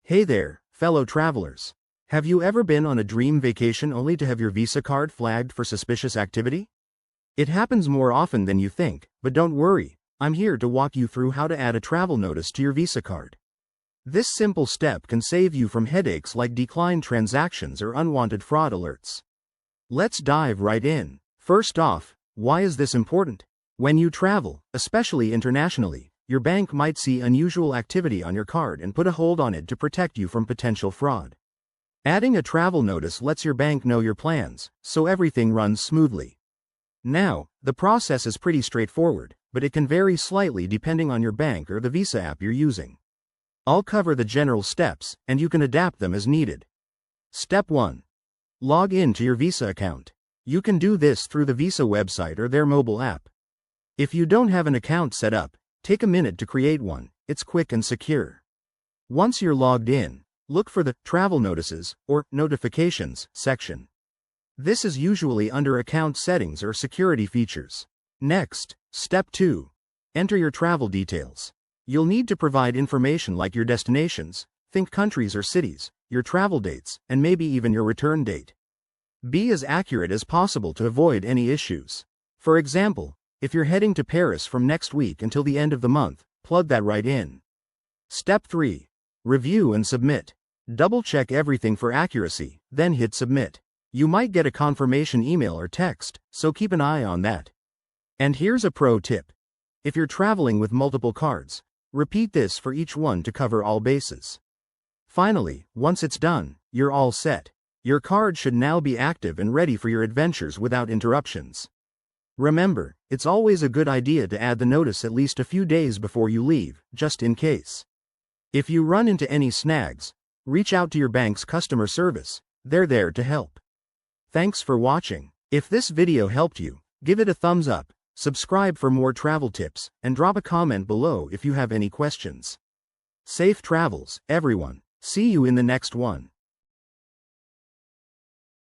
Hey there, fellow travelers. Have you ever been on a dream vacation only to have your Visa card flagged for suspicious activity? It happens more often than you think, but don't worry, I'm here to walk you through how to add a travel notice to your Visa card. This simple step can save you from headaches like declined transactions or unwanted fraud alerts. Let's dive right in. First off, why is this important? When you travel, especially internationally, your bank might see unusual activity on your card and put a hold on it to protect you from potential fraud. Adding a travel notice lets your bank know your plans, so everything runs smoothly. Now, the process is pretty straightforward, but it can vary slightly depending on your bank or the Visa app you're using. I'll cover the general steps, and you can adapt them as needed. Step 1. Log in to your Visa account. You can do this through the Visa website or their mobile app. If you don't have an account set up, take a minute to create one. It's quick and secure. Once you're logged in, look for the Travel Notices or Notifications section. This is usually under Account Settings or Security Features. Next, Step 2. Enter your travel details. You'll need to provide information like your destinations, think countries or cities, your travel dates, and maybe even your return date. Be as accurate as possible to avoid any issues. For example, if you're heading to Paris from next week until the end of the month, plug that right in. Step 3. Review and submit. Double-check everything for accuracy, then hit submit. You might get a confirmation email or text, so keep an eye on that. And here's a pro tip. If you're traveling with multiple cards, repeat this for each one to cover all bases. Finally, once it's done, you're all set. Your card should now be active and ready for your adventures without interruptions. Remember, it's always a good idea to add the notice at least a few days before you leave, just in case. If you run into any snags, reach out to your bank's customer service. They're there to help. Thanks for watching. If this video helped you, give it a thumbs up, subscribe for more travel tips, and drop a comment below if you have any questions. Safe travels, everyone. See you in the next one.